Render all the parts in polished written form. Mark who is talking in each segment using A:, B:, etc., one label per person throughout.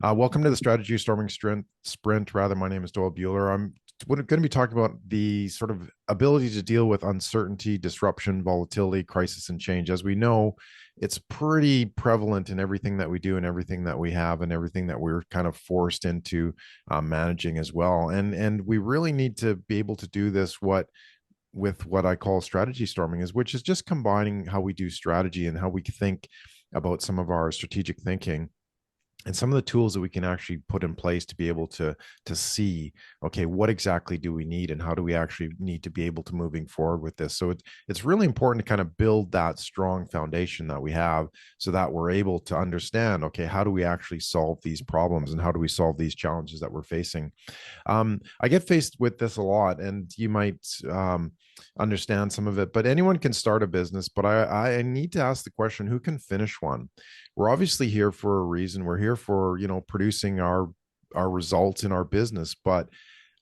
A: Welcome to the Strategy Storming Sprint. Rather, my name is Doyle Buehler. I'm going to be talking about the sort of ability to deal with uncertainty, disruption, volatility, crisis, and change. As we know, it's pretty prevalent in everything that we do and everything that we have and everything that we're kind of forced into managing as well. And we really need to be able to do this with what I call strategy storming, which is just combining how we do strategy and how we think about some of our strategic thinking and some of the tools that we can actually put in place to be able to see, okay, what exactly do we need and how do we actually need to be able to moving forward with this. So it's really important to kind of build that strong foundation that we have so that we're able to understand, okay, how do we actually solve these problems and how do we solve these challenges that we're facing. I get faced with this a lot, and you might understand some of it, but anyone can start a business. But I need to ask the question, who can finish one? We're obviously here for a reason. We're here for, producing our results in our business, but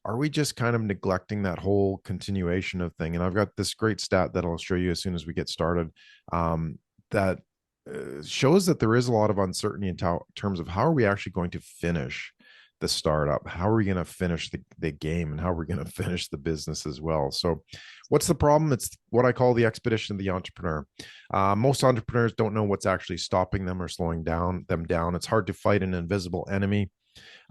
A: are we just kind of neglecting that whole continuation of thing? And I've got this great stat that I'll show you as soon as we get started, that shows that there is a lot of uncertainty in terms of how are we actually going to finish the startup, how are we going to finish the game, and how are we going to finish the business as well. So what's the problem? It's what I call the expedition of the entrepreneur. Most entrepreneurs don't know what's actually stopping them or slowing them down. It's hard to fight an invisible enemy.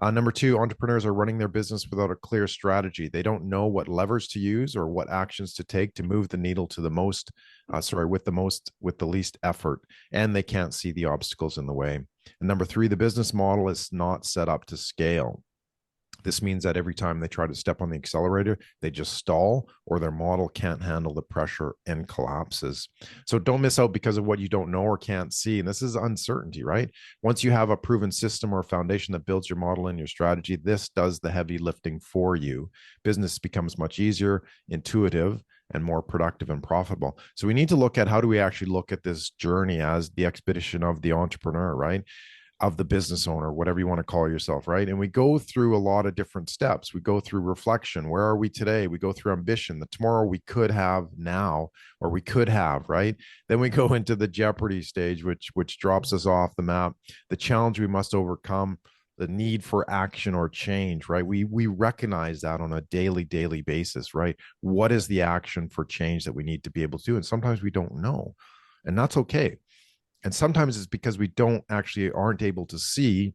A: Number two, entrepreneurs are running their business without a clear strategy. They don't know what levers to use or what actions to take to move the needle to with the least effort, and they can't see the obstacles in the way. And number three, the business model is not set up to scale. This means that every time they try to step on the accelerator, they just stall or their model can't handle the pressure and collapses. So don't miss out because of what you don't know or can't see. And this is uncertainty, right? Once you have a proven system or foundation that builds your model and your strategy, this does the heavy lifting for you. Business becomes much easier, intuitive, and more productive and profitable. So we need to look at how do we actually look at this journey as the expedition of the entrepreneur, right? Of the business owner, whatever you want to call yourself, right? And we go through a lot of different steps. We go through reflection. Where are we today? We go through ambition, the tomorrow we could have now, or we could have, right? Then we go into the jeopardy stage, which drops us off the map, the challenge we must overcome, the need for action or change, right? We recognize that on a daily basis, right? What is the action for change that we need to be able to do? And sometimes we don't know, and that's okay. And sometimes it's because we aren't able to see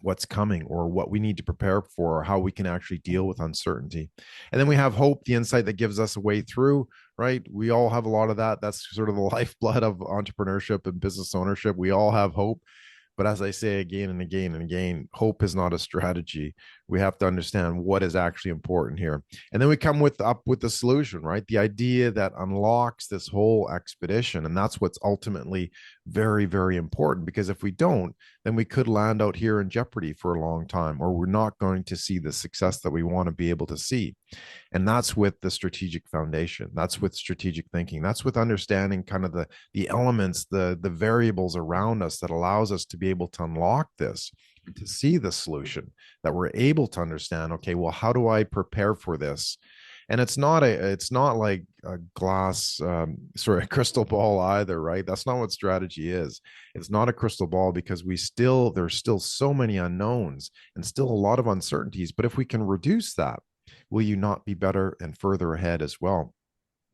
A: what's coming or what we need to prepare for or how we can actually deal with uncertainty. And then we have hope, the insight that gives us a way through, right? We all have a lot of that. That's sort of the lifeblood of entrepreneurship and business ownership. We all have hope. But as I say again and again and again, hope is not a strategy. We have to understand what is actually important here. And then we come up with the solution, right? The idea that unlocks this whole expedition. And that's what's ultimately very, very important, because if we don't, then we could land out here in jeopardy for a long time, or we're not going to see the success that we want to be able to see. And that's with the strategic foundation. That's with strategic thinking. That's with understanding kind of the elements, the variables around us that allows us to be able to unlock this, to see the solution, that we're able to understand, okay, well, how do I prepare for this? And it's not like a glass, a crystal ball either, right? That's not what strategy is. It's not a crystal ball because there's still so many unknowns and still a lot of uncertainties. But if we can reduce that, will you not be better and further ahead as well?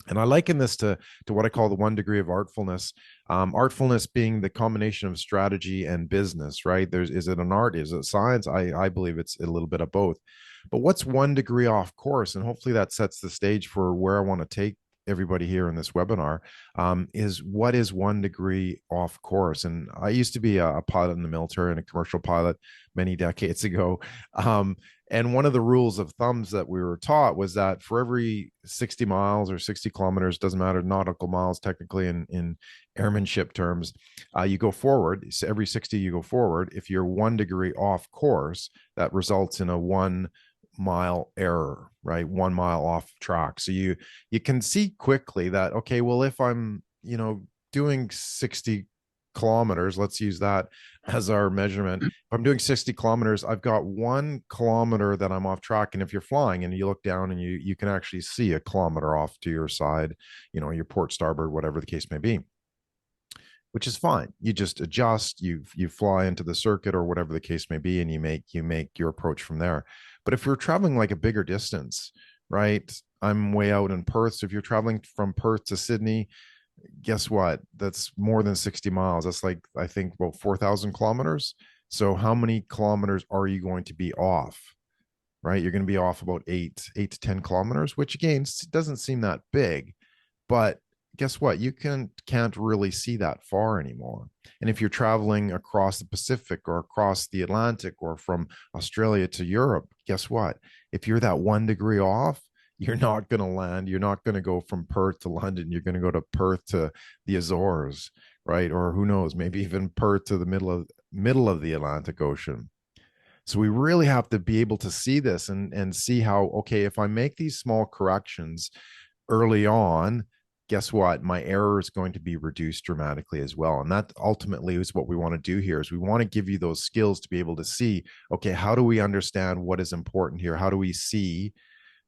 A: And I liken this to what I call the 1 degree of artfulness. Artfulness being the combination of strategy and business, right? Is it an art? Is it science? I believe it's a little bit of both. But what's 1 degree off course? And hopefully that sets the stage for where I want to take everybody here in this webinar, is what is 1 degree off course. And I used to be a pilot in the military and a commercial pilot many decades ago. And one of the rules of thumbs that we were taught was that for every 60 miles or 60 kilometers, doesn't matter, nautical miles technically in airmanship terms, you go forward. So every 60 you go forward. If you're 1 degree off course, that results in a 1 mile error, right? 1 mile off track. So you can see quickly that, okay, well, if I'm, doing 60 kilometers, let's use that as our measurement. If I'm doing 60 kilometers, I've got 1 kilometer that I'm off track. And if you're flying and you look down and you can actually see a kilometer off to your side, your port starboard, whatever the case may be. which is fine. You just adjust, you fly into the circuit or whatever the case may be, and you make your approach from there. But if you're traveling like a bigger distance, right? I'm way out in Perth. So if you're traveling from Perth to Sydney, guess what? That's more than 60 miles. That's like, I think, about 4,000 kilometers. So how many kilometers are you going to be off? Right? You're going to be off about 8 to 10 kilometers, which again doesn't seem that big, but guess what? You can't really see that far anymore. And if you're traveling across the Pacific or across the Atlantic or from Australia to Europe, guess what? If you're that 1 degree off, you're not going to land. You're not going to go from Perth to London. You're going to go to Perth to the Azores, right? Or who knows, maybe even Perth to the middle of the Atlantic Ocean. So we really have to be able to see this and see how, okay, if I make these small corrections early on, guess what? My error is going to be reduced dramatically as well. And that ultimately is what we want to do here is we want to give you those skills to be able to see, okay, how do we understand what is important here? How do we see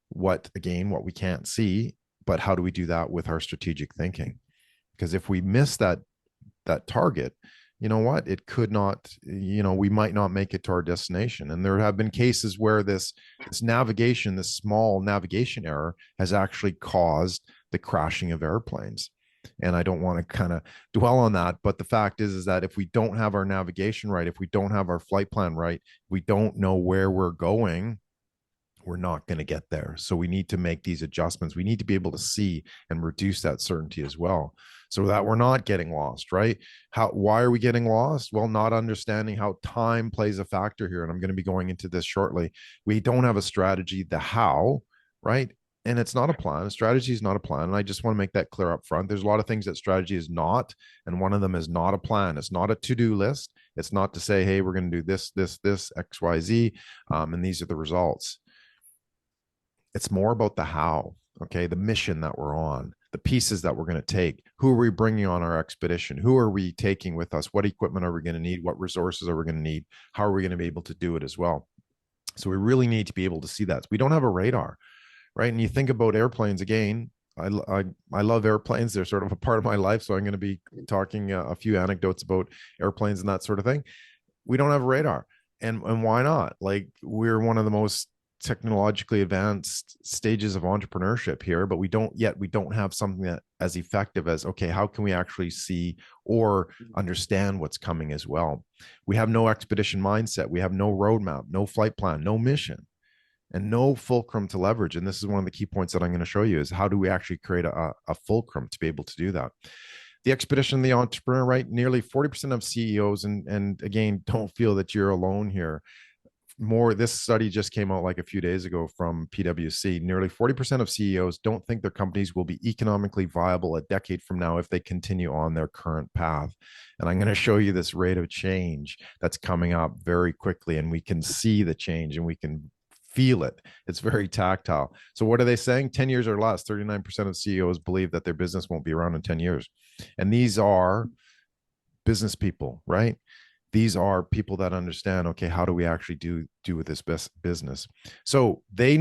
A: what we can't see, but how do we do that with our strategic thinking? Because if we miss that target, you know what, it could not, we might not make it to our destination. And there have been cases where this small navigation error has actually caused the crashing of airplanes. And I don't want to kind of dwell on that, but the fact is that if we don't have our navigation right, if we don't have our flight plan right, we don't know where we're going, we're not going to get there. So we need to make these adjustments. We need to be able to see and reduce that certainty as well, so that we're not getting lost, right? Why are we getting lost? Well, not understanding how time plays a factor here. And I'm going to be going into this shortly. We don't have a strategy, the how, right? And it's not a plan. Strategy is not a plan. And I just want to make that clear up front. There's a lot of things that strategy is not. And one of them is not a plan. It's not a to-do list. It's not to say, hey, we're going to do this, X, Y, Z. And these are the results. It's more about the how, okay? The mission that we're on, the pieces that we're going to take. Who are we bringing on our expedition? Who are we taking with us? What equipment are we going to need? What resources are we going to need? How are we going to be able to do it as well? So we really need to be able to see that. We don't have a radar, right? And you think about airplanes again. I love airplanes. They're sort of a part of my life. So I'm going to be talking a few anecdotes about airplanes and that sort of thing. We don't have a radar. And why not? Like, we're one of the most technologically advanced stages of entrepreneurship here, but we don't have something that as effective as, okay, how can we actually see or understand what's coming as well? We have no expedition mindset. We have no roadmap, no flight plan, no mission, and no fulcrum to leverage. And this is one of the key points that I'm going to show you is how do we actually create a fulcrum to be able to do that? The expedition of the entrepreneur, right? Nearly 40% of CEOs, and again, don't feel that you're alone here. This study just came out like a few days ago from PwC. Nearly 40% of CEOs don't think their companies will be economically viable a decade from now if they continue on their current path. And I'm going to show you this rate of change that's coming up very quickly, and we can see the change and we can feel it. It's very tactile. So what are they saying? 10 years or less. 39% of CEOs believe that their business won't be around in 10 years. And these are business people, right? These are people that understand, okay, how do we actually do with this best business? So they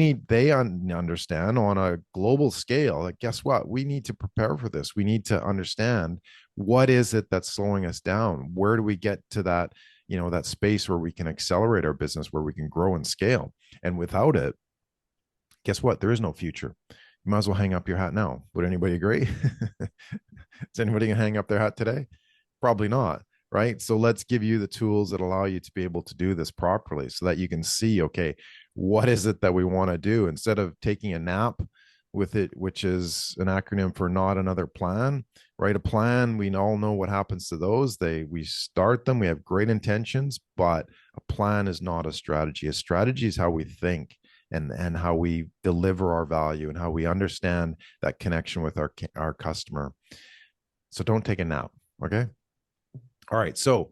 A: understand on a global scale that, guess what? We need to prepare for this. We need to understand what is it that's slowing us down? Where do we get to that, that space where we can accelerate our business, where we can grow and scale? And without it, guess what? There is no future. You might as well hang up your hat now. Would anybody agree? Is anybody gonna hang up their hat today? Probably not. Right? So let's give you the tools that allow you to be able to do this properly so that you can see, okay, what is it that we want to do instead of taking a nap with it, which is an acronym for not another plan, right? A plan, we all know what happens to those. We start them, we have great intentions, but a plan is not a strategy. A strategy is how we think and how we deliver our value and how we understand that connection with our customer. So don't take a nap, okay? All right, so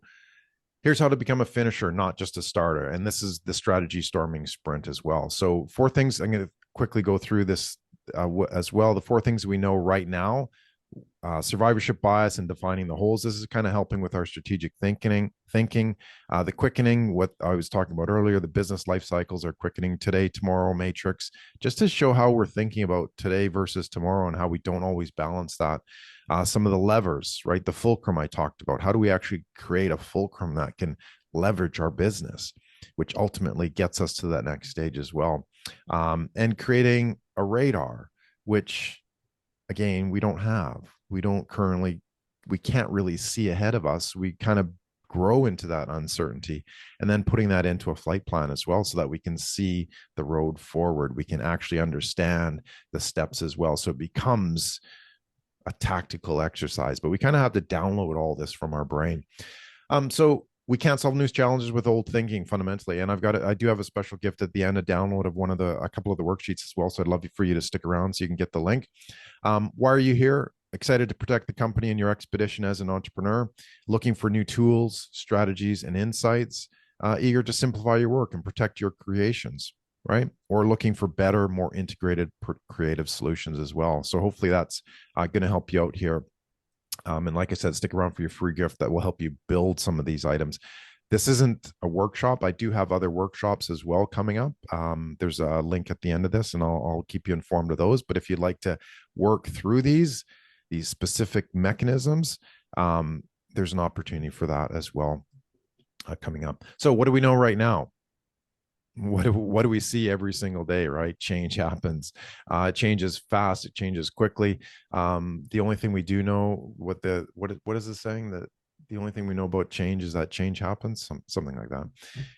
A: here's how to become a finisher, not just a starter. And this is the strategy storming sprint as well. So 4 things, I'm going to quickly go through this as well. The 4 things we know right now: survivorship bias and defining the holes. This is kind of helping with our strategic thinking. The quickening, what I was talking about earlier, the business life cycles are quickening: today, tomorrow, matrix, just to show how we're thinking about today versus tomorrow and how we don't always balance that. Some of the levers, right? The fulcrum I talked about. How do we actually create a fulcrum that can leverage our business, which ultimately gets us to that next stage as well? And creating a radar, which again, we don't have. We don't currently, we can't really see ahead of us. We kind of grow into that uncertainty and then putting that into a flight plan as well so that we can see the road forward. We can actually understand the steps as well. So it becomes a tactical exercise, but we kind of have to download all this from our brain. So we can't solve new challenges with old thinking fundamentally. And I do have a special gift at the end, a download of a couple of the worksheets as well. So I'd love for you to stick around so you can get the link. Why are you here? Excited to protect the company in your expedition as an entrepreneur, looking for new tools, strategies, and insights, eager to simplify your work and protect your creations, right? Or looking for better, more integrated creative solutions as well. So hopefully that's going to help you out here. And like I said, stick around for your free gift that will help you build some of these items. This isn't a workshop. I do have other workshops as well coming up. There's a link at the end of this, and I'll keep you informed of those. But if you'd like to work through these specific mechanisms, there's an opportunity for that as well coming up. So what do we know right now? What do we see every single day, right? Change happens. It changes fast. It changes quickly. The only thing we do know, what is this saying? That the only thing we know about change is that change happens, something like that.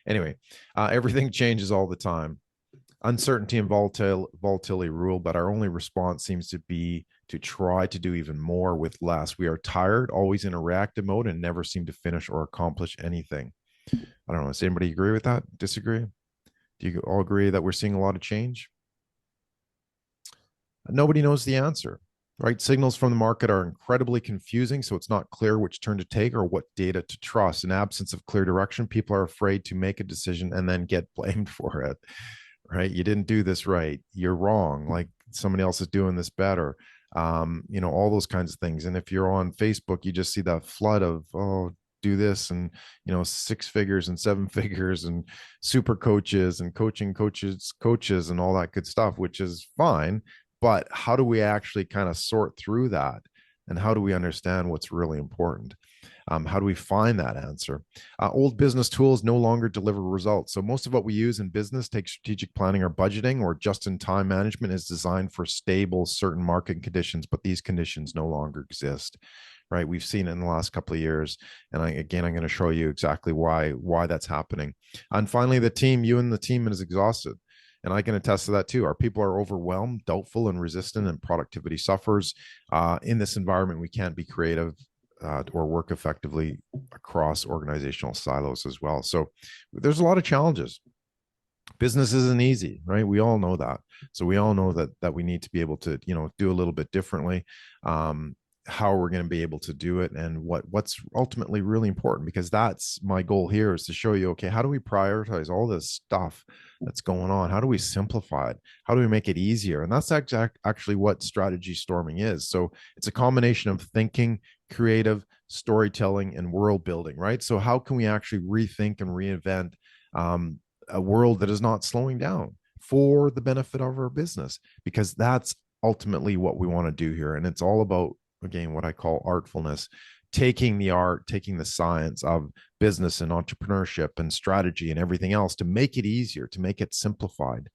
A: Anyway, everything changes all the time. Uncertainty and volatility rule, but our only response seems to be to try to do even more with less. We are tired, always in a reactive mode, and never seem to finish or accomplish anything. I don't know. Does anybody agree with that? Disagree? Do you all agree that we're seeing a lot of change? Nobody knows the answer, right? Signals from the market are incredibly confusing, so it's not clear which turn to take or what data to trust. In absence of clear direction, people are afraid to make a decision and then get blamed for it, right? You didn't do this right. You're wrong. Like somebody else is doing this better. All those kinds of things. And if you're on Facebook, you just see that flood of, oh, do this and 6 figures and 7 figures and super coaches and coaches and all that good stuff, which is fine. But how do we actually kind of sort through that? And how do we understand what's really important? How do we find that answer? Old business tools no longer deliver results. So most of what we use in business, take strategic planning or budgeting or just-in-time management, is designed for stable, certain market conditions, but these conditions no longer exist. Right, we've seen it in the last couple of years, and I'm going to show you exactly why that's happening. And finally, the team, you and the team is exhausted, and I can attest to that too. Our people are overwhelmed, doubtful, and resistant, and productivity suffers. In this environment, we can't be creative or work effectively across organizational silos as well. So there's a lot of challenges. Business isn't easy, right? We all know that. So we all know that we need to be able to do a little bit differently. How we're going to be able to do it and what's ultimately really important, because that's my goal here, is to show you, okay, how do we prioritize all this stuff that's going on? How do we simplify it? How do we make it easier? And that's actually what strategy storming is. So it's a combination of thinking, creative, storytelling, and world building, right? So how can we actually rethink and reinvent a world that is not slowing down for the benefit of our business? Because that's ultimately what we want to do here. And it's all about, again, what I call artfulness, taking the art, taking the science of business and entrepreneurship and strategy and everything else to make it easier, to make it simplified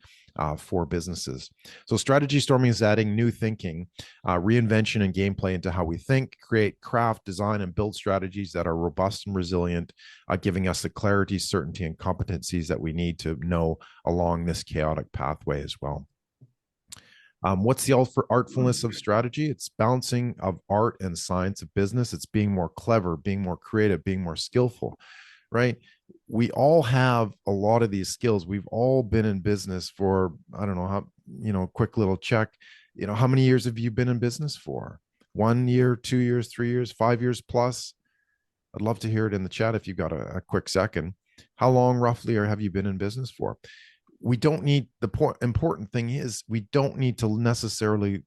A: for businesses. So strategy storming is adding new thinking, reinvention, and gameplay into how we think, create, craft, design, and build strategies that are robust and resilient, giving us the clarity, certainty, and competencies that we need to know along this chaotic pathway as well. What's the artfulness of strategy? It's balancing of art and science of business. It's being more clever, being more creative, being more skillful, right? We all have a lot of these skills. We've all been in business for, I don't know how, quick little check. How many years have you been in business for? 1 year, 2 years, 3 years, 5 years plus? I'd love to hear it in the chat if you've got a quick second. How long roughly have you been in business for? We don't need, important thing is we don't need to necessarily,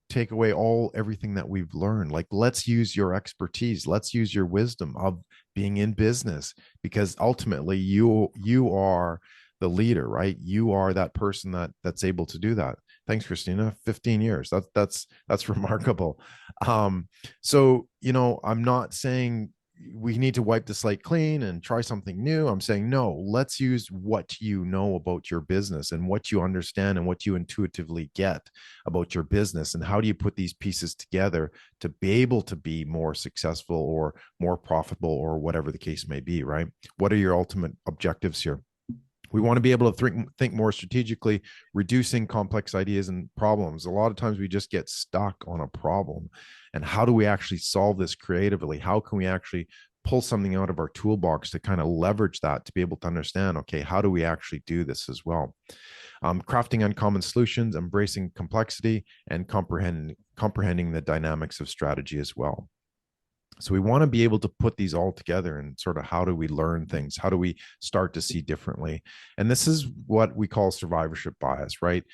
A: take away everything that we've learned. Like, let's use your expertise. Let's use your wisdom of being in business, because ultimately you are the leader, right? You are that person that's able to do that. Thanks, Christina. 15 years. That's remarkable. So, I'm not saying we need to wipe the slate clean and try something new. I'm saying, no, let's use what you know about your business and what you understand and what you intuitively get about your business. And how do you put these pieces together to be able to be more successful or more profitable or whatever the case may be, right? What are your ultimate objectives here? We want to be able to think more strategically, reducing complex ideas and problems. A lot of times we just get stuck on a problem. And how do we actually solve this creatively? How can we actually pull something out of our toolbox to kind of leverage that to be able to understand, okay, how do we actually do this as well? Crafting uncommon solutions, embracing complexity, and comprehending the dynamics of strategy as well. So we want to be able to put these all together and sort of how do we learn things? How do we start to see differently? And this is what we call survivorship bias, right?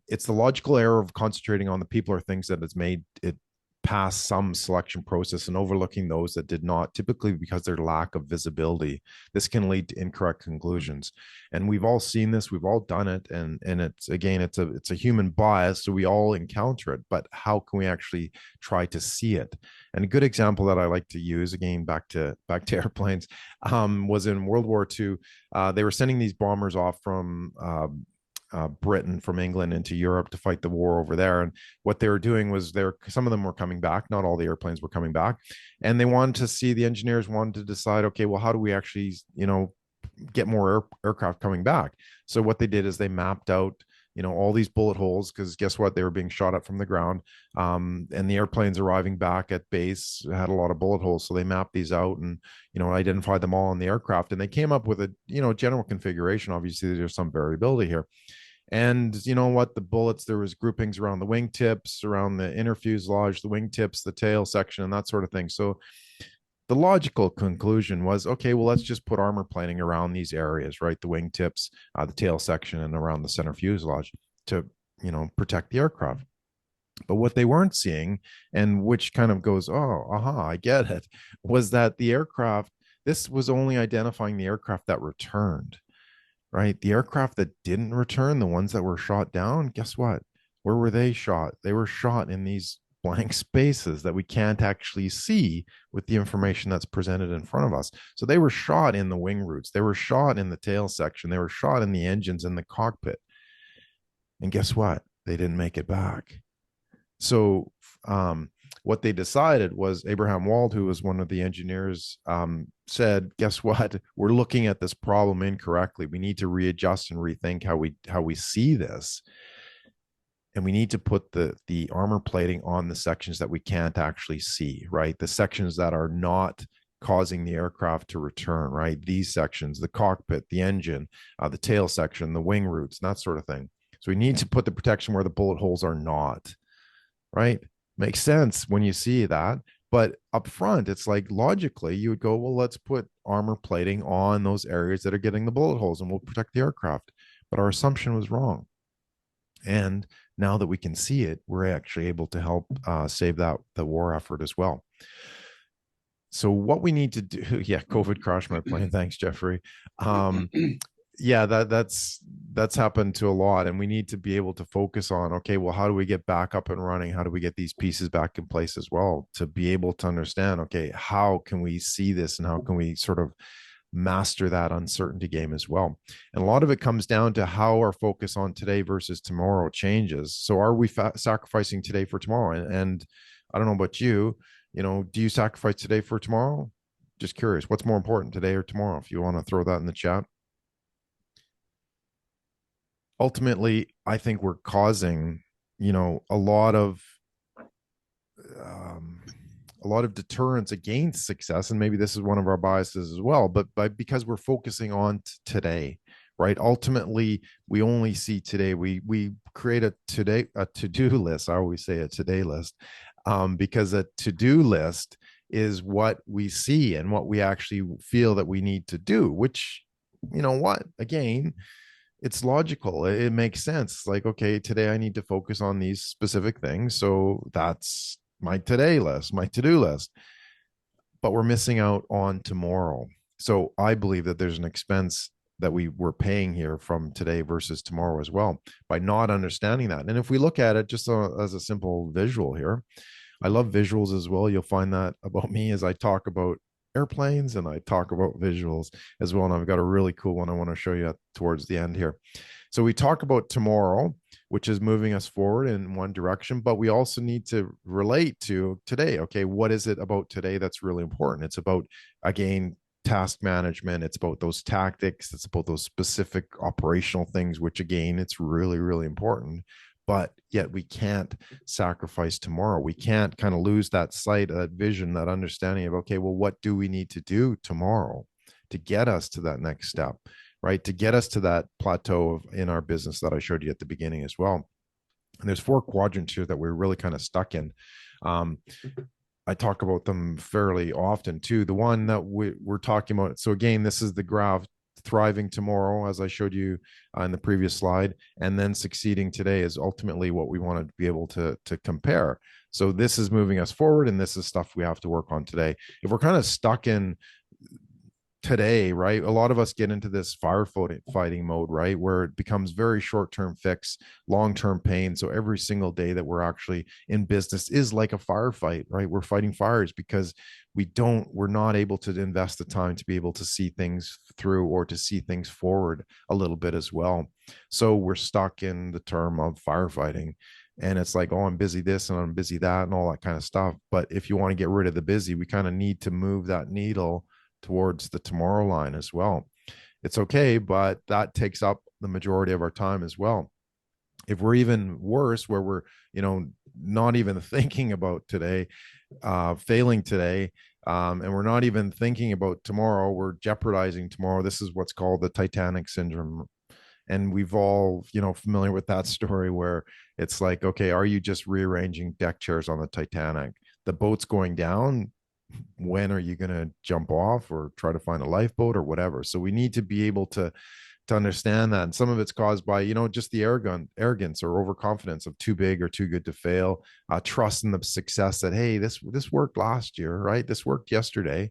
A: It's the logical error of concentrating on the people or things that has made it past some selection process and overlooking those that did not, typically because their lack of visibility. This can lead to incorrect conclusions. And we've all seen this, we've all done it. And it's, again, it's a human bias. So we all encounter it, but how can we actually try to see it? And a good example that I like to use, again, back to airplanes, was in World War II. They were sending these bombers off from Britain, from England into Europe to fight the war over there. And what they were doing was some of them were coming back. Not all the airplanes were coming back. And they wanted to see, the engineers wanted to decide, okay, well, how do we actually, get more aircraft coming back? So what they did is they mapped out, all these bullet holes, because guess what? They were being shot at from the ground. And the airplanes arriving back at base had a lot of bullet holes. So they mapped these out and, identified them all on the aircraft. And they came up with a, general configuration. Obviously, there's some variability here. And you know what? The bullets, there was groupings around the wingtips, around the inner fuselage, the wingtips, the tail section, and that sort of thing. So the logical conclusion was, okay, well, let's just put armor plating around these areas, right? The wingtips, the tail section, and around the center fuselage to, protect the aircraft. But what they weren't seeing, and which kind of goes, oh, I get it, was that the aircraft, this was only identifying the aircraft that returned, right? The aircraft that didn't return, the ones that were shot down, guess what? Where were they shot? They were shot in these blank spaces that we can't actually see with the information that's presented in front of us. So they were shot in the wing roots, they were shot in the tail section, they were shot in the engines, in the cockpit. And guess what? They didn't make it back. So what they decided was, Abraham Wald, who was one of the engineers, said, guess what? We're looking at this problem incorrectly. We need to readjust and rethink how we see this. And we need to put the armor plating on the sections that we can't actually see, right? The sections that are not causing the aircraft to return, right? These sections, the cockpit, the engine, the tail section, the wing roots, and that sort of thing. So we need to put the protection where the bullet holes are not, right? Makes sense when you see that. But up front, it's like, logically, you would go, well, let's put armor plating on those areas that are getting the bullet holes and we'll protect the aircraft. But our assumption was wrong. And now that we can see it, we're actually able to help save the war effort as well. So what we need to do, yeah, COVID crashed my plane. Thanks, Jeffrey. Yeah, that's happened to a lot, and we need to be able to focus on, okay, well, how do we get back up and running? How do we get these pieces back in place as well, to be able to understand, okay, how can we see this and how can we sort of master that uncertainty game as well? And a lot of it comes down to how our focus on today versus tomorrow changes. So are we sacrificing today for tomorrow? And I don't know about you, do you sacrifice today for tomorrow? Just curious, what's more important, today or tomorrow? If you want to throw that in the chat. Ultimately, I think we're causing, a lot of deterrence against success. And maybe this is one of our biases as well, but because we're focusing on today, right? Ultimately, we only see today. We create a to-do list. I always say a today list, because a to-do list is what we see and what we actually feel that we need to do, which, again, it's logical. It makes sense. Like, okay, today I need to focus on these specific things. So that's my today list, my to-do list. But we're missing out on tomorrow. So I believe that there's an expense that we were paying here from today versus tomorrow as well, by not understanding that. And if we look at it just as a simple visual here, I love visuals as well. You'll find that about me as I talk about airplanes and I talk about visuals as well. And I've got a really cool one I want to show you towards the end here. So we talk about tomorrow, which is moving us forward in one direction, but we also need to relate to today. Okay, what is it about today that's really important? It's about, again, task management. It's about those tactics. It's about those specific operational things, which again, it's really, really important. But yet we can't sacrifice tomorrow. We can't kind of lose that sight, that vision, that understanding of, okay, well, what do we need to do tomorrow to get us to that next step, right? To get us to that plateau in our business that I showed you at the beginning as well. And there's 4 quadrants here that we're really kind of stuck in. I talk about them fairly often too. The one that we're talking about. So again, this is the graph: thriving tomorrow, as I showed you in the previous slide, and then succeeding today is ultimately what we want to be able to compare. So this is moving us forward, and this is stuff we have to work on today. If we're kind of stuck in today, right, a lot of us get into this firefighting mode, right, where it becomes very short-term fix, long-term pain. So every single day that we're actually in business is like a firefight, right? We're fighting fires because we're not able to invest the time to be able to see things through or to see things forward a little bit as well. So we're stuck in the term of firefighting. And it's like, oh, I'm busy this and I'm busy that and all that kind of stuff. But if you want to get rid of the busy, we kind of need to move that needle towards the tomorrow line as well. It's okay, but that takes up the majority of our time as well. If we're even worse, where we're, not even thinking about today, failing today, and we're not even thinking about tomorrow, we're jeopardizing tomorrow. This is what's called the Titanic syndrome. And we've all, familiar with that story where it's like, okay, are you just rearranging deck chairs on the Titanic? The boat's going down. When are you going to jump off or try to find a lifeboat or whatever? So we need to be able to understand that. And some of it's caused by, just the arrogance or overconfidence of too big or too good to fail, trust in the success that, hey, this worked last year, right? This worked yesterday.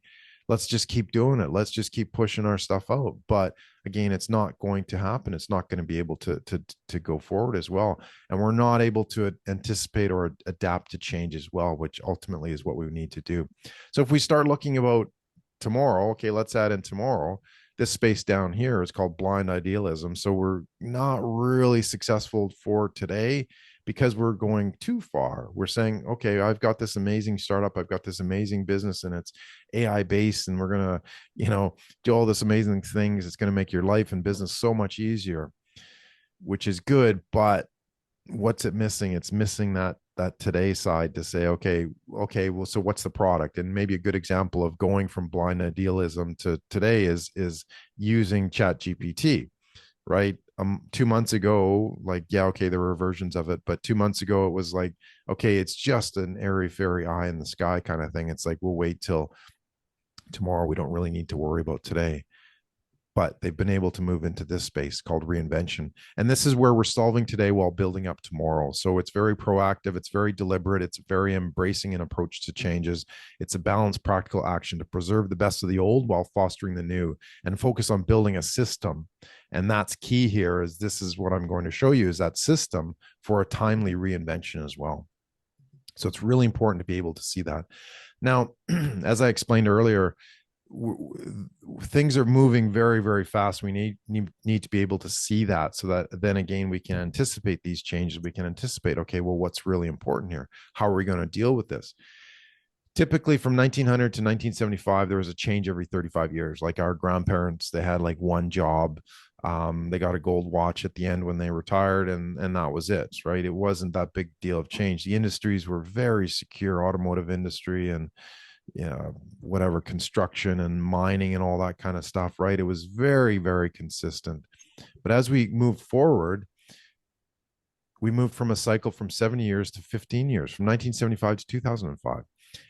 A: Let's just keep doing it. Let's just keep pushing our stuff out. But again, it's not going to happen. It's not going to be able to go forward as well. And we're not able to anticipate or adapt to change as well, which ultimately is what we need to do. So if we start looking about tomorrow, okay, let's add in tomorrow. This space down here is called blind idealism. So we're not really successful for today because we're going too far. We're saying, okay, I've got this amazing startup, I've got this amazing business, and it's AI based, and we're gonna, do all this amazing things. It's gonna make your life and business so much easier, which is good. But what's it missing? It's missing that today side to say, okay, well, so what's the product? And maybe a good example of going from blind idealism to today is using Chat GPT, right? 2 months ago, like, yeah, okay, there were versions of it, but 2 months ago it was like, okay, it's just an airy fairy eye in the sky kind of thing. It's like, we'll wait till tomorrow. We don't really need to worry about today. But they've been able to move into this space called reinvention. And this is where we're solving today while building up tomorrow. So it's very proactive, it's very deliberate, it's very embracing an approach to changes. It's a balanced, practical action to preserve the best of the old while fostering the new and focus on building a system. And that's key here. Is this is what I'm going to show you, is that system for a timely reinvention as well. So it's really important to be able to see that. Now, as I explained earlier, things are moving very, very fast. We need to be able to see that, so that then again we can anticipate these changes. We can anticipate, okay, well, what's really important here? How are we going to deal with this? Typically from 1900 to 1975, there was a change every 35 years. Like our grandparents, they had like one job. They got a gold watch at the end when they retired, and that was it, right? It wasn't that big deal of change. The industries were very secure, automotive industry and whatever, construction and mining and all that kind of stuff, right? It was very, very consistent. But as we moved forward, we moved from a cycle from 70 years to 15 years, from 1975 to 2005.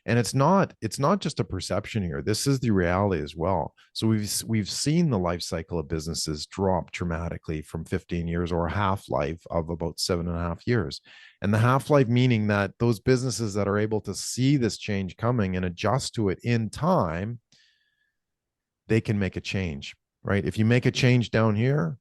A: And it's not just a perception here. This is the reality as well. So we've seen the life cycle of businesses drop dramatically from 15 years, or a half-life of about 7.5 years. And the half-life meaning that those businesses that are able to see this change coming and adjust to it in time, they can make a change, right? If you make a change down here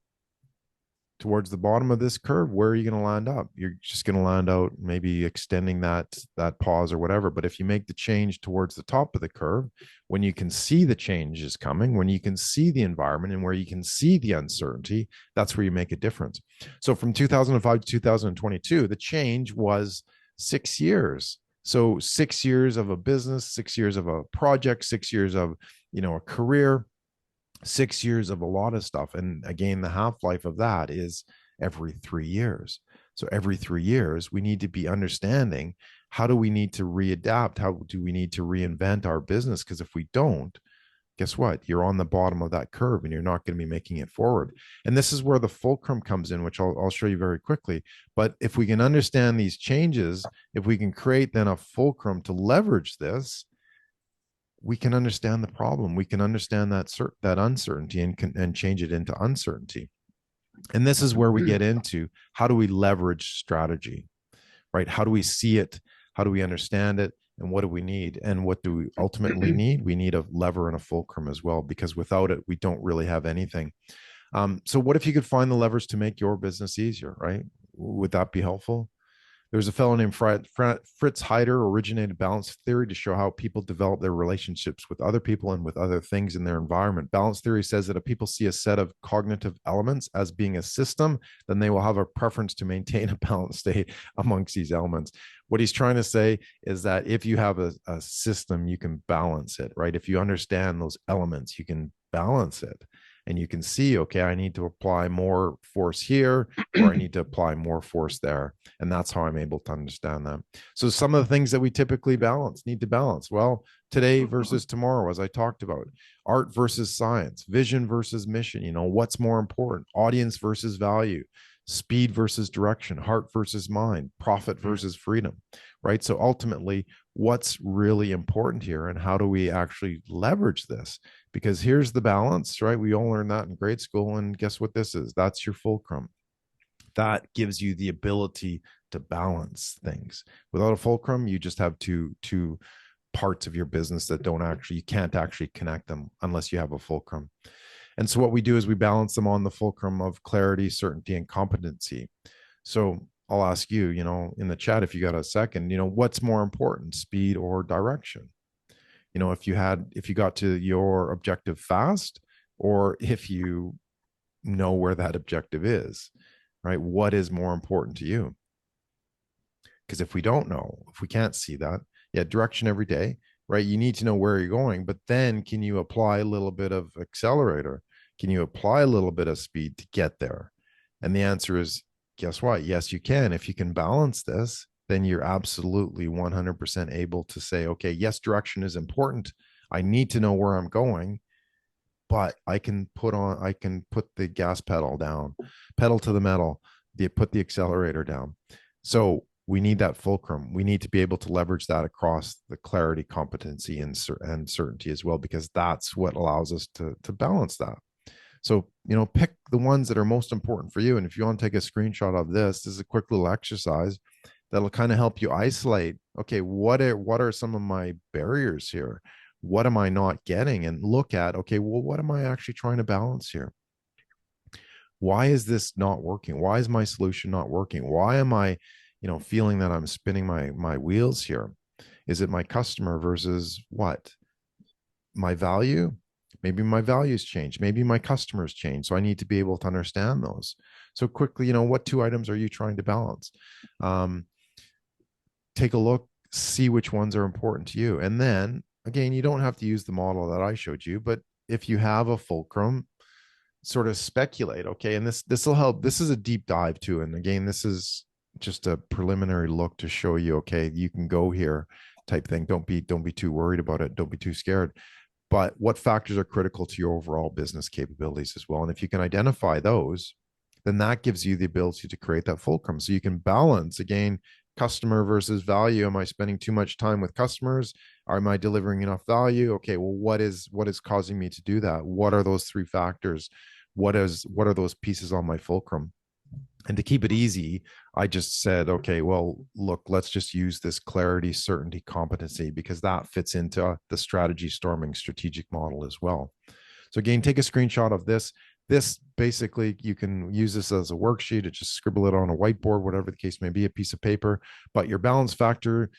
A: towards the bottom of this curve, where are you going to land up? You're just going to land out maybe extending that pause or whatever. But if you make the change towards the top of the curve, when you can see the change is coming, when you can see the environment and where you can see the uncertainty, that's where you make a difference. So from 2005 to 2022, the change was 6 years. So 6 years of a business, 6 years of a project, 6 years of, a career, 6 years of a lot of stuff. And again, the half life of that is every 3 years. So every 3 years, we need to be understanding, how do we need to readapt? How do we need to reinvent our business? Because if we don't, guess what? You're on the bottom of that curve and you're not going to be making it forward. And this is where the fulcrum comes in, which I'll show you very quickly. But if we can understand these changes, if we can create then a fulcrum to leverage this, we can understand the problem. We can understand that uncertainty and change it into uncertainty. And this is where we get into, how do we leverage strategy, right? How do we see it? How do we understand it? And what do we need? And what do we ultimately need? We need a lever and a fulcrum as well, because without it, we don't really have anything. So what if you could find the levers to make your business easier, right? Would that be helpful? There's a fellow named Fritz Heider originated balance theory to show how people develop their relationships with other people and with other things in their environment. Balance theory says that if people see a set of cognitive elements as being a system, then they will have a preference to maintain a balanced state amongst these elements. What he's trying to say is that if you have a system, you can balance it, right? If you understand those elements, you can balance it. And you can see, okay, I need to apply more force here, or I need to apply more force there. And that's how I'm able to understand that. So some of the things that we typically need to balance. Well, today versus tomorrow, as I talked about, art versus science, vision versus mission, what's more important, audience versus value, speed versus direction, heart versus mind, profit versus freedom, right? So ultimately, what's really important here, and how do we actually leverage this? Because here's the balance, right? We all learned that in grade school. And guess what this is? That's your fulcrum. That gives you the ability to balance things. Without a fulcrum, you just have two parts of your business that you can't actually connect them unless you have a fulcrum. And so what we do is we balance them on the fulcrum of clarity, certainty, and competency. So I'll ask you, in the chat, if you got a second, what's more important, speed or direction? If you got to your objective fast, or if you know where that objective is, right? What is more important to you? Because if we don't know, if we can't see that, direction every day, right? You need to know where you're going, but then can you apply a little bit of accelerator? Can you apply a little bit of speed to get there? And the answer is, guess what? Yes, you can. If you can balance this, then you're absolutely 100% able to say, okay, yes, direction is important. I need to know where I'm going, but I can put the gas pedal down, pedal to the metal, put the accelerator down. So we need that fulcrum. We need to be able to leverage that across the clarity, competency, and certainty as well, because that's what allows us to balance that. So, pick the ones that are most important for you. And if you want to take a screenshot of this is a quick little exercise that'll kind of help you isolate, okay, what are some of my barriers here? What am I not getting? And look at, okay, well, what am I actually trying to balance here? Why is this not working? Why is my solution not working? Why am I, feeling that I'm spinning my wheels here? Is it my customer versus what? My value? Maybe my values change. Maybe my customers change. So I need to be able to understand those. So quickly, what two items are you trying to balance? Take a look, see which ones are important to you. And then again, you don't have to use the model that I showed you, but if you have a fulcrum, sort of speculate. Okay. And this will help. This is a deep dive too. And again, this is just a preliminary look to show you, okay, you can go here type thing. Don't be too worried about it. Don't be too scared. But what factors are critical to your overall business capabilities as well? And if you can identify those, then that gives you the ability to create that fulcrum. So you can balance, again, customer versus value. Am I spending too much time with customers? Am I delivering enough value? Okay, well, what is causing me to do that? What are those three factors? What are those pieces on my fulcrum? And to keep it easy, I just said, okay, well, look, let's just use this clarity, certainty, competency, because that fits into the strategy storming strategic model as well. So again, take a screenshot of this. This basically, you can use this as a worksheet. It just scribble it on a whiteboard, whatever the case may be, a piece of paper. But your balance factors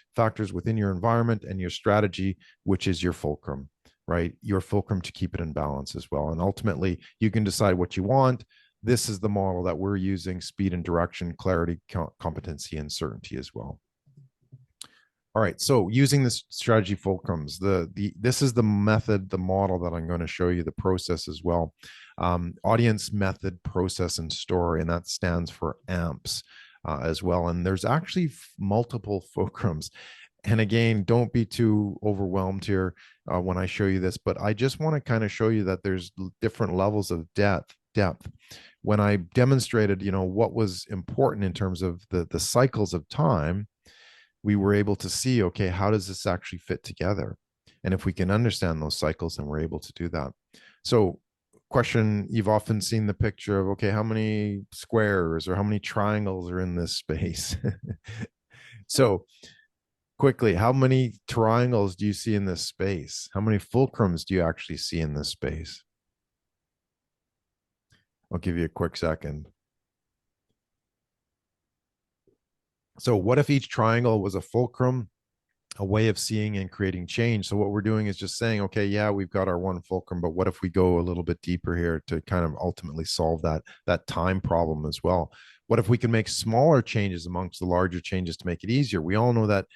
A: within your environment and your strategy, which is your fulcrum, right? Your fulcrum to keep it in balance as well. And ultimately, you can decide what you want. This is the model that we're using: speed and direction, clarity, competency, and certainty as well. All right, so using this strategy fulcrums, this is the method, the model that I'm going to show you, the process as well. Audience, method, process, and story, and that stands for AMPS as well. And there's actually multiple fulcrums. And again, don't be too overwhelmed here when I show you this, but I just want to kind of show you that there's different levels of depth. When I demonstrated, what was important in terms of the cycles of time, we were able to see, okay, how does this actually fit together? And if we can understand those cycles, then we're able to do that. So question, you've often seen the picture of, okay, how many squares or how many triangles are in this space? So quickly, how many triangles do you see in this space? How many fulcrums do you actually see in this space? I'll give you a quick second. So what if each triangle was a fulcrum, a way of seeing and creating change? So what we're doing is just saying, okay, yeah, we've got our one fulcrum, but what if we go a little bit deeper here to kind of ultimately solve that time problem as well? What if we can make smaller changes amongst the larger changes to make it easier? We all know that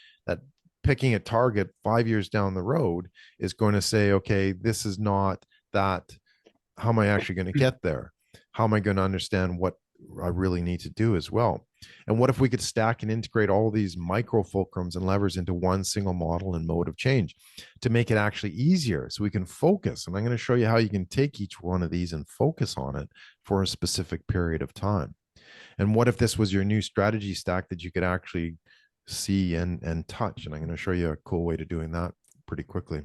A: picking a target 5 years down the road is going to say, okay, this is not that. How am I actually going to get there? How am I going to understand what I really need to do as well? And what if we could stack and integrate all these micro fulcrums and levers into one single model and mode of change to make it actually easier so we can focus? And I'm going to show you how you can take each one of these and focus on it for a specific period of time. And what if this was your new strategy stack that you could actually see and touch? And I'm going to show you a cool way to doing that pretty quickly.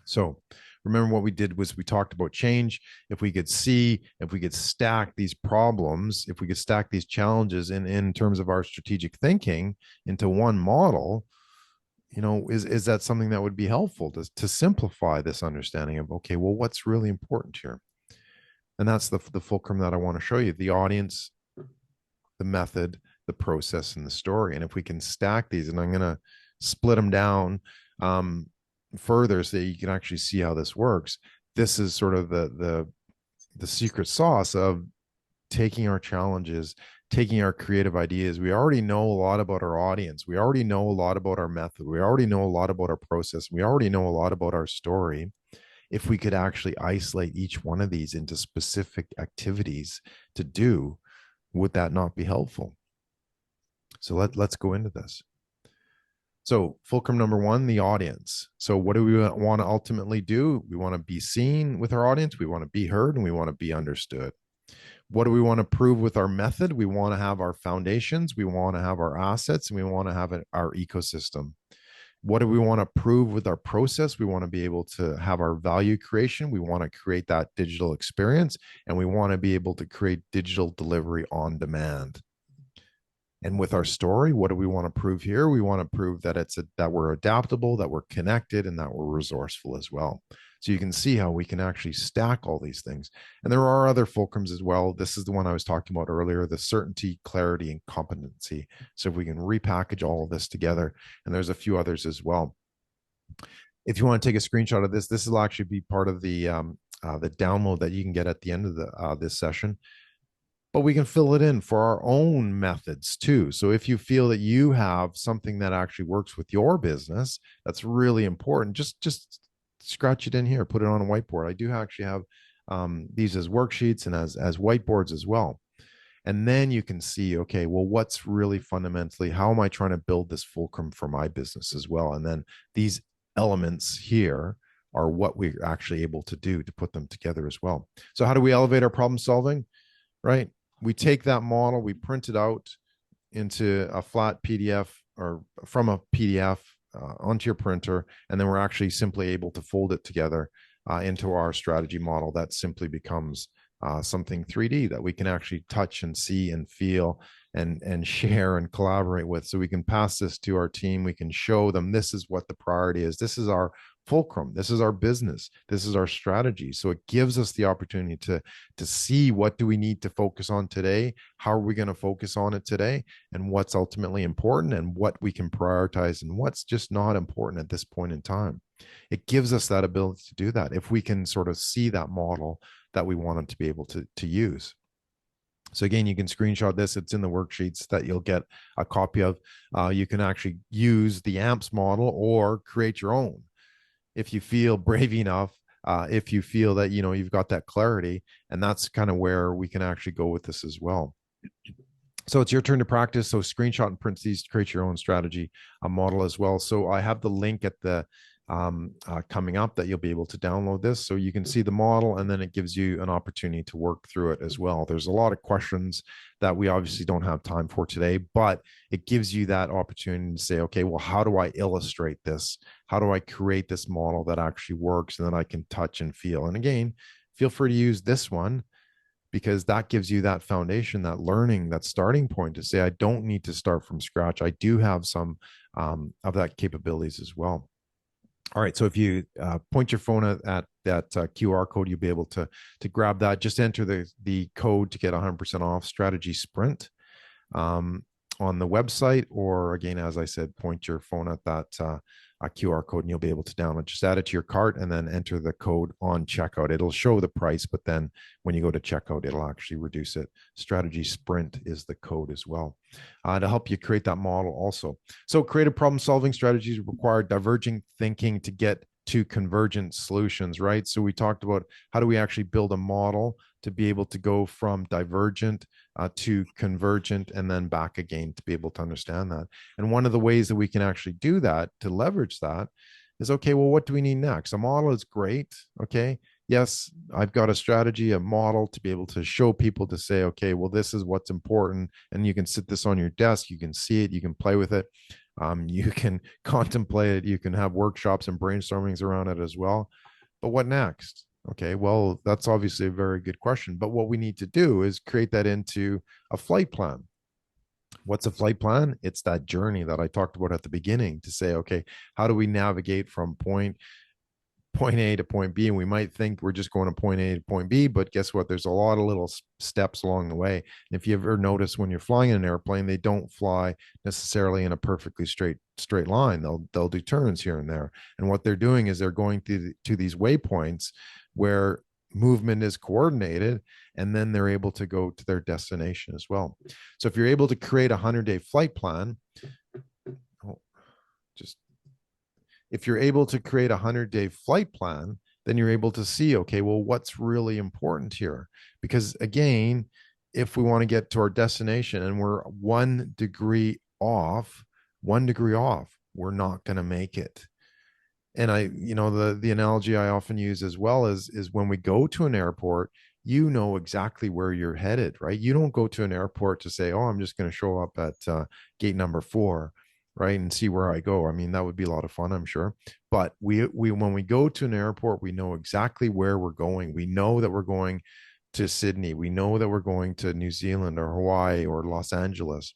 A: So remember what we did was we talked about change. If we could see, if we could stack these problems, if we could stack these challenges in terms of our strategic thinking into one model, is that something that would be helpful to simplify this understanding of, okay, well, what's really important here? And that's the fulcrum that I want to show you: the audience, the method, the process, and the story. And if we can stack these, and I'm going to split them down further so that you can actually see how this works. This is sort of the secret sauce of taking our challenges, taking our creative ideas. We already know a lot about our audience. We already know a lot about our method. We already know a lot about our process. We already know a lot about our story. If we could actually isolate each one of these into specific activities to do, would that not be helpful? So let's go into this. So fulcrum number one, the audience. So what do we want to ultimately do? We want to be seen with our audience. We want to be heard, and we want to be understood. What do we want to prove with our method? We want to have our foundations. We want to have our assets, and we want to have our ecosystem. What do we want to prove with our process? We want to be able to have our value creation. We want to create that digital experience, and we want to be able to create digital delivery on demand. And with our story, what do we want to prove here? We want to prove that that we're adaptable, that we're connected, and that we're resourceful as well. So you can see how we can actually stack all these things. And there are other fulcrums as well. This is the one I was talking about earlier: the certainty, clarity, and competency. So if we can repackage all of this together, and there's a few others as well. If you want to take a screenshot of this, this will actually be part of the download that you can get at the end of this session. But we can fill it in for our own methods too. So if you feel that you have something that actually works with your business, that's really important, just scratch it in here, put it on a whiteboard. I do actually have these as worksheets and as whiteboards as well. And then you can see, okay, well, what's really fundamentally, how am I trying to build this fulcrum for my business as well? And then these elements here are what we're actually able to do to put them together as well. So how do we elevate our problem solving? Right? We take that model, we print it out into a flat PDF or from a PDF onto your printer, and then we're actually simply able to fold it together into our strategy model that simply becomes something 3D that we can actually touch and see and feel and share and collaborate with. So we can pass this to our team. We can show them this is what the priority is. This is our fulcrum. This is our business. This is our strategy. So it gives us the opportunity to see what do we need to focus on today, how are we going to focus on it today, and what's ultimately important and what we can prioritize and what's just not important at this point in time. It gives us that ability to do that if we can sort of see that model that we want to be able to use. So again, you can screenshot this. It's in the worksheets that you'll get a copy of. You can actually use the AMPS model or create your own if you feel brave enough, if you feel that you've got that clarity. And that's kind of where we can actually go with this as well. So it's your turn to practice. So screenshot and print these to create your own strategy model as well. So I have the link at the coming up that you'll be able to download this so you can see the model, and then it gives you an opportunity to work through it as well. There's a lot of questions that we obviously don't have time for today, but it gives you that opportunity to say, okay, well, how do I illustrate this? How do I create this model that actually works and then I can touch and feel? And again, feel free to use this one, because that gives you that foundation, that learning, that starting point to say, I don't need to start from scratch. I do have some of that capabilities as well. All right, so if you point your phone at that QR code, you'll be able to grab that. Just enter the code to get 100% off Strategy Sprint on the website, or again, as I said, point your phone at that QR code and you'll be able to download. Just add it to your cart and then enter the code on checkout. It'll show the price, but then when you go to checkout, it'll actually reduce it. Strategy Sprint is the code as well to help you create that model also. So creative problem solving strategies require diverging thinking to get to convergent solutions, right? So we talked about how do we actually build a model to be able to go from divergent to convergent and then back again to be able to understand that. And one of the ways that we can actually do that to leverage that is, okay, well, what do we need next? A model is great. Okay. Yes, I've got a strategy, a model to be able to show people to say, okay, well, this is what's important. And you can sit this on your desk, you can see it, you can play with it. You can contemplate it. You can have workshops and brainstormings around it as well. But what next? Okay, well, that's obviously a very good question. But what we need to do is create that into a flight plan. What's a flight plan? It's that journey that I talked about at the beginning to say, okay, how do we navigate from point A to point B? And we might think we're just going to point A to point B, but guess what? There's a lot of little steps along the way. And if you ever notice when you're flying in an airplane, they don't fly necessarily in a perfectly straight line. They'll do turns here and there. And what they're doing is they're going to these waypoints where movement is coordinated, and then they're able to go to their destination as well. So if you're able to create a 100-day flight plan, if you're able to create a 100-day flight plan, then you're able to see, okay, well, what's really important here? Because again, if we want to get to our destination and we're 1 degree off, we're not going to make it. And the analogy I often use as well is when we go to an airport, you know exactly where you're headed, right? You don't go to an airport to say, oh, I'm just going to show up at gate number 4, right, and see where I go. I mean, that would be a lot of fun, I'm sure. But we when we go to an airport, we know exactly where we're going. We know that we're going to Sydney. We know that we're going to New Zealand or Hawaii or Los Angeles.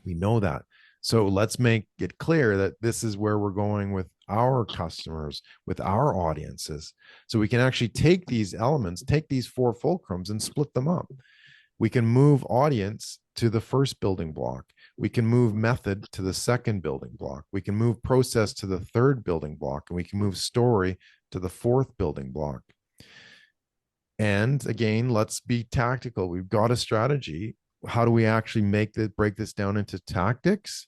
A: We know that. So let's make it clear that this is where we're going with our customers, with our audiences. So we can actually take these elements, take these 4 fulcrums and split them up. We can move audience to the first building block. We can move method to the second building block. We can move process to the third building block, and we can move story to the 4th building block. And again, let's be tactical. We've got a strategy. How do we actually break this down into tactics?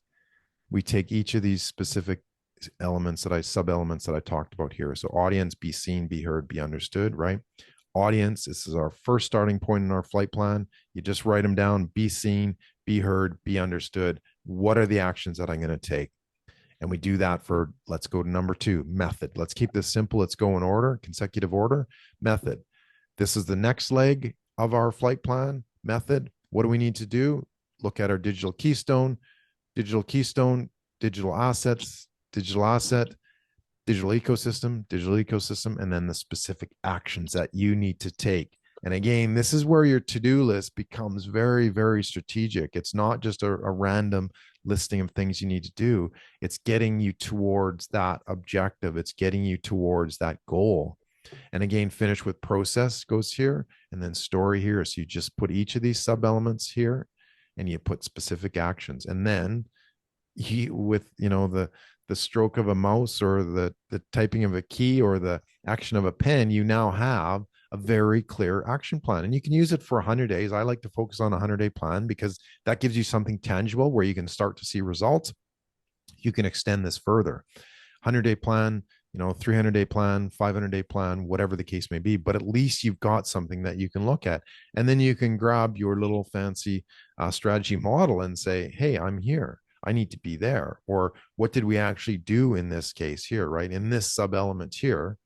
A: We take each of these specific sub-elements that I talked about here. So audience, be seen, be heard, be understood, right? Audience, this is our first starting point in our flight plan. You just write them down: be seen, be heard, be understood. What are the actions that I'm going to take? And we do that for, let's go to number 2, method. Let's keep this simple. Let's go in order, consecutive order. Method. This is the next leg of our flight plan. Method. What do we need to do? Look at our digital keystone, digital assets, digital asset, digital ecosystem, and then the specific actions that you need to take. And again, this is where your to-do list becomes very, very strategic. It's not just a random listing of things you need to do. It's getting you towards that objective. It's getting you towards that goal. And again, finish with process goes here, and then story here. So you just put each of these sub elements here, and you put specific actions. And then with the stroke of a mouse, or the typing of a key, or the action of a pen, you now have a very clear action plan, and you can use it for 100 days. I like to focus on a 100-day plan because that gives you something tangible where you can start to see results. You can extend this further. 100-day plan, 300-day plan, 500-day plan, whatever the case may be, but at least you've got something that you can look at. And then you can grab your little fancy strategy model and say, hey, I'm here, I need to be there. Or what did we actually do in this case here, right? In this sub element here,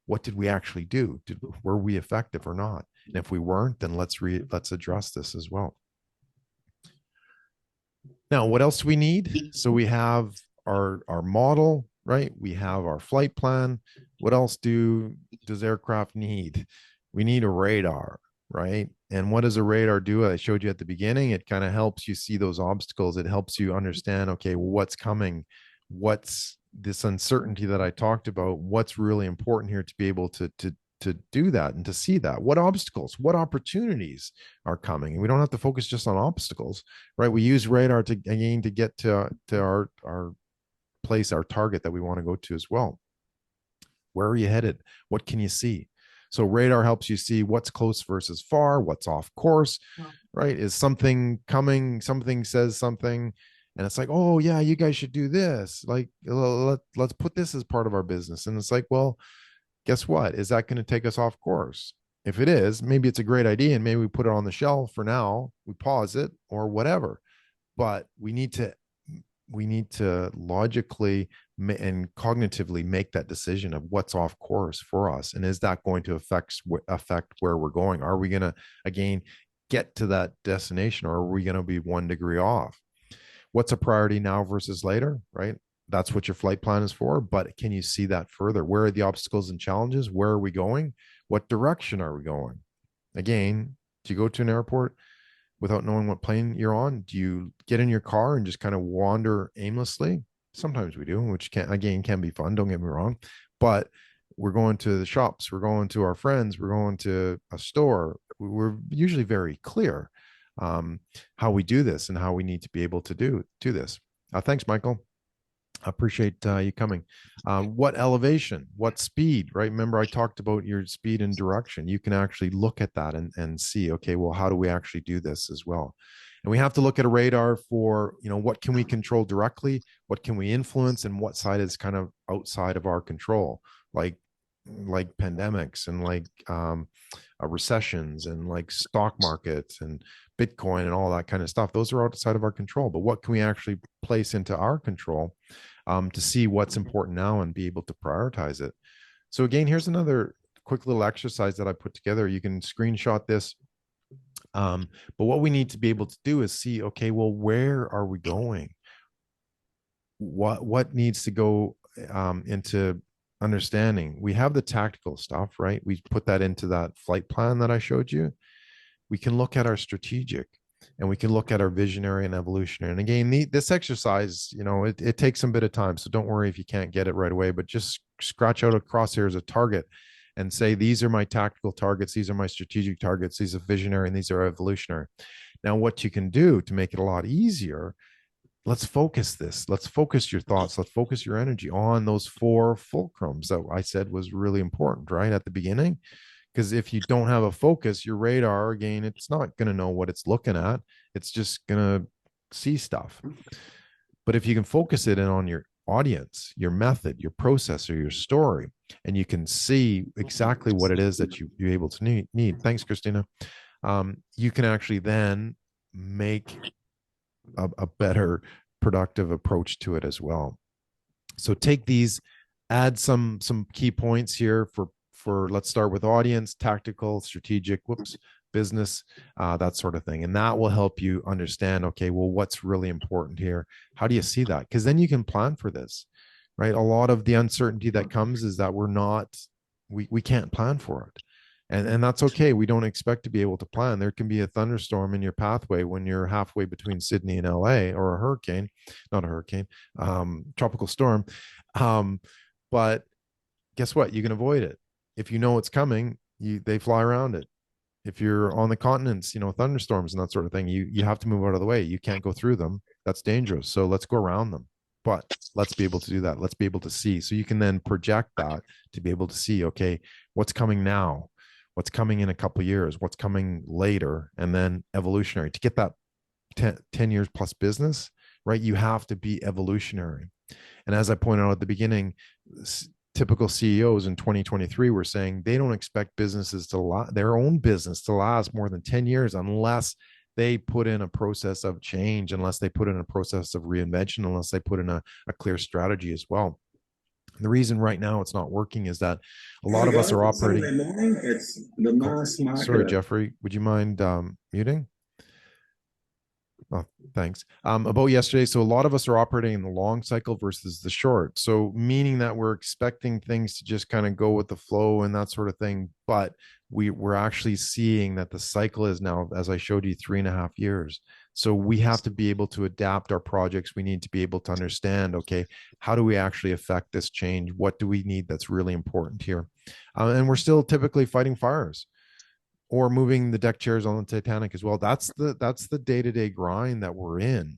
A: what did we actually do? Were we effective or not? And if we weren't, then let's address this as well. Now, what else do we need? So we have our model, right? We have our flight plan. What else does aircraft need? We need a radar, right? And what does a radar do? I showed you at the beginning. It kind of helps you see those obstacles. It helps you understand, okay, well, what's coming? What's this uncertainty that I talked about? What's really important here to be able to do that and to see that? What obstacles, what opportunities are coming? And we don't have to focus just on obstacles, right? We use radar to get to our place, our target that we want to go to as well. Where are you headed? What can you see? So radar helps you see what's close versus far, what's off course, right? Is something coming? Something says something, and it's like, oh yeah, you guys should do this. Like, let's put this as part of our business. And it's like, well, guess what? Is that going to take us off course? If it is, maybe it's a great idea, and maybe we put it on the shelf for now. We pause it or whatever. But we need to logically and cognitively make that decision of what's off course for us, and is that going to affect where we're going? Are we going to again get to that destination, or are we going to be 1 degree off? What's a priority now versus later, right? That's what your flight plan is for. But can you see that further? Where are the obstacles and challenges? Where are we going? What direction are we going? Again, do you go to an airport without knowing what plane you're on? Do you get in your car and just kind of wander aimlessly? Sometimes we do, which can be fun. Don't get me wrong. But we're going to the shops, we're going to our friends, we're going to a store. We're usually very clear how we do this and how we need to be able to do this. Thanks, Michael. I appreciate you coming. What elevation, what speed, right? Remember, I talked about your speed and direction. You can actually look at that and see, okay, well, how do we actually do this as well? And we have to look at a radar for, what can we control directly? What can we influence? And what side is kind of outside of our control, like pandemics and like recessions and like stock markets and Bitcoin and all that kind of stuff. Those are outside of our control. But what can we actually place into our control to see what's important now and be able to prioritize it? So again, here's another quick little exercise that I put together. You can screenshot this. But what we need to be able to do is see, okay, well, where are we going? What needs to go into understanding? We have the tactical stuff, right? We put that into that flight plan that I showed you. We can look at our strategic, and we can look at our visionary and evolutionary. And again, this exercise, it takes some bit of time. So don't worry if you can't get it right away, but just scratch out a crosshair as a target and say, these are my tactical targets. These are my strategic targets. These are visionary and these are evolutionary. Now, what you can do to make it a lot easier, let's focus this. Let's focus your thoughts. Let's focus your energy on those 4 fulcrums that I said was really important, right, at the beginning. Because if you don't have a focus, your radar, again, it's not going to know what it's looking at. It's just going to see stuff. But if you can focus it in on your audience, your method, your process, or your story, and you can see exactly what it is that you're able to need. Thanks, Christina. You can actually then make a better productive approach to it as well. So take these, add some key points here for let's start with audience, tactical, strategic, business, that sort of thing. And that will help you understand, okay, well, what's really important here? How do you see that? Because then you can plan for this, right? A lot of the uncertainty that comes is that we can't plan for it. And that's okay. We don't expect to be able to plan. There can be a thunderstorm in your pathway when you're halfway between Sydney and LA, or a hurricane, not a hurricane, tropical storm. Um, but guess what? You can avoid it. If you know it's coming, they fly around it. If you're on the continents, thunderstorms and that sort of thing, you have to move out of the way. You can't go through them. That's dangerous. So let's go around them. But let's be able to do that. Let's be able to see. So you can then project that to be able to see, okay, what's coming now? What's coming in a couple of years? What's coming later? And then evolutionary to get that 10 years plus business, right? You have to be evolutionary. And as I pointed out at the beginning, typical CEOs in 2023 were saying they don't expect businesses their own business to last more than 10 years unless they put in a process of change, unless they put in a process of reinvention, unless they put in a clear strategy as well. And the reason right now it's not working is that a lot of us are operating.
B: Saturday morning, it's the mass market.
A: Sorry, Jeffrey, would you mind muting? Oh, thanks. About yesterday. So a lot of us are operating in the long cycle versus the short. So meaning that we're expecting things to just kind of go with the flow and that sort of thing. But we're actually seeing that the cycle is now, as I showed you, 3.5 years. So we have to be able to adapt our projects. We need to be able to understand, okay, how do we actually affect this change? What do we need that's really important here? And we're still typically fighting fires or moving the deck chairs on the Titanic as well. That's the day-to-day grind that we're in,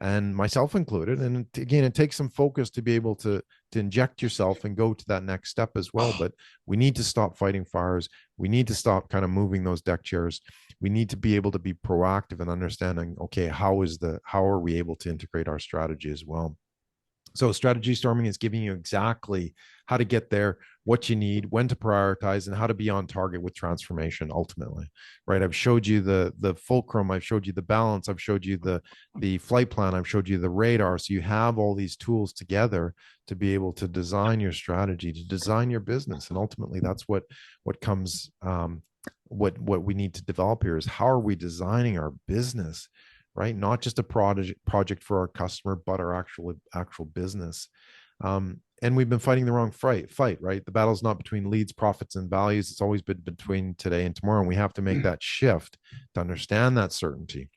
A: and myself included. And again, it takes some focus to be able to inject yourself and go to that next step as well. But we need to stop fighting fires. We need to stop kind of moving those deck chairs. We need to be able to be proactive and understanding, okay, how are we able to integrate our strategy as well? So strategy storming is giving you exactly how to get there, what you need, when to prioritize, and how to be on target with transformation ultimately, right? I've showed you the fulcrum, I've showed you the balance, I've showed you the flight plan, I've showed you the radar. So you have all these tools together to be able to design your strategy, to design your business. And ultimately that's what comes, what we need to develop here is how are we designing our business, right? Not just a project for our customer, but our actual business. And we've been fighting the wrong fight, right? The battle's not between leads, profits, and values. It's always been between today and tomorrow. And we have to make that shift to understand that certainty.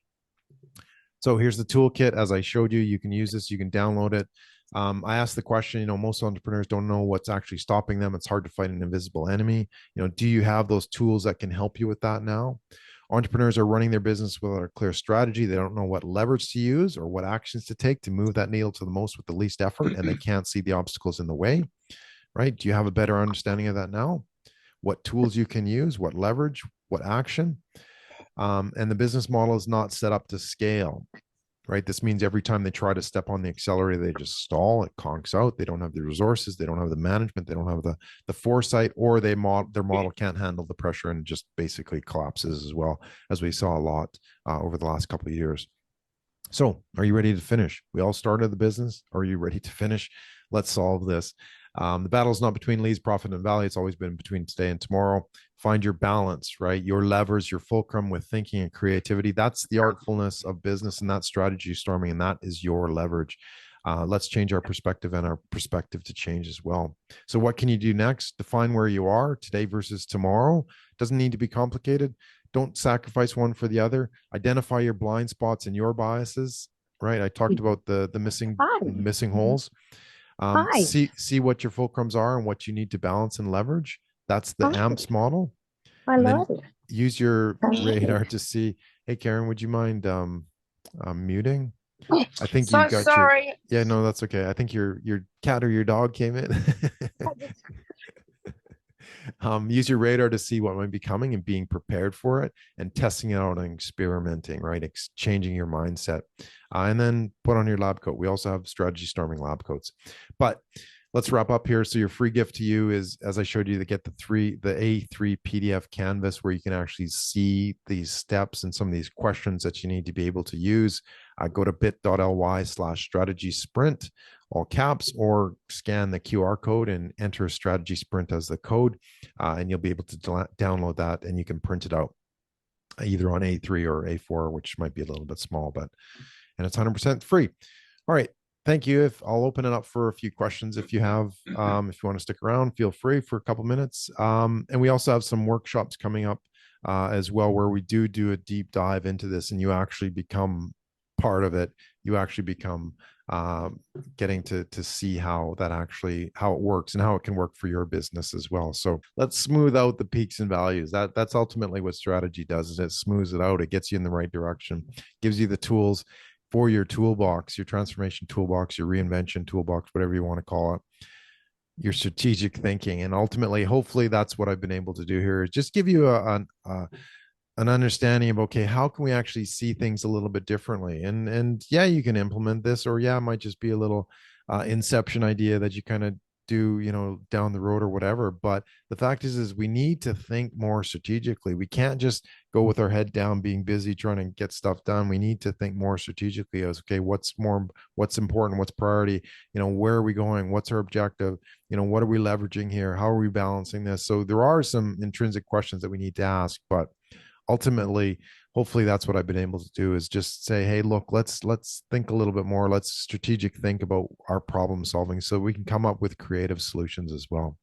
A: So here's the toolkit. As I showed you, you can use this, you can download it. I asked the question, most entrepreneurs don't know what's actually stopping them. It's hard to fight an invisible enemy. Do you have those tools that can help you with that now? Entrepreneurs are running their business without a clear strategy. They don't know what leverage to use or what actions to take to move that needle to the most with the least effort, and they can't see the obstacles in the way, right? Do you have a better understanding of that now? What tools you can use, what leverage, what action? And the business model is not set up to scale, right? This means every time they try to step on the accelerator, they just stall. It conks out. They don't have the resources. They don't have the management. They don't have the foresight, or their model can't handle the pressure and just basically collapses as well, as we saw a lot over the last couple of years. So are you ready to finish? We all started the business. Are you ready to finish? Let's solve this. The battle is not between leads, profit, and value. It's always been between today and tomorrow. Find your balance, right? Your levers, your fulcrum with thinking and creativity. That's the artfulness of business, and that's strategy storming, and that is your leverage. Let's change our perspective, and our perspective to change as well. So what can you do next? Define where you are today versus tomorrow. Doesn't need to be complicated. Don't sacrifice one for the other. Identify your blind spots and your biases, right? I talked about the missing holes. See what your fulcrums are and what you need to balance and leverage. That's the AMPS model.
C: I love it.
A: Use your radar to see. Hey, Karen, would you mind muting? I think you got
C: sorry.
A: Yeah, no, that's okay. I think your cat or your dog came in. Use your radar to see what might be coming and being prepared for it, and testing it out and experimenting, right? Changing your mindset. And then put on your lab coat. We also have strategy storming lab coats. But let's wrap up here. So your free gift to you is, as I showed you, to get the A3 PDF canvas where you can actually see these steps and some of these questions that you need to be able to use. Go to bit.ly/strategy sprint, all caps, or scan the QR code and enter strategy sprint as the code. And you'll be able to download that, and you can print it out either on A3 or A4, which might be a little bit small, and it's 100% free. All right. Thank you. If I'll open it up for a few questions, if you have, if you want to stick around, feel free for a couple minutes. And we also have some workshops coming up as well, where we do a deep dive into this, and you actually become part of it. You actually become getting to see how that actually how it works and how it can work for your business as well. So let's smooth out the peaks and values. That's ultimately what strategy does. Is it smooths it out. It gets you in the right direction, gives you the tools for your toolbox, your transformation toolbox, your reinvention toolbox, whatever you want to call it, your strategic thinking. And ultimately, hopefully, that's what I've been able to do here is just give you an understanding of, okay, how can we actually see things a little bit differently? And yeah, you can implement this, or yeah, it might just be a little inception idea that you kind of do, down the road or whatever. But the fact is we need to think more strategically. We can't just go with our head down, being busy trying to get stuff done. We need to think more strategically as, okay, what's important, what's priority, where are we going, what's our objective, what are we leveraging here, how are we balancing this? So there are some intrinsic questions that we need to ask, but ultimately, hopefully that's what I've been able to do is just say, hey, look, let's think a little bit more. Let's strategic think about our problem solving so we can come up with creative solutions as well.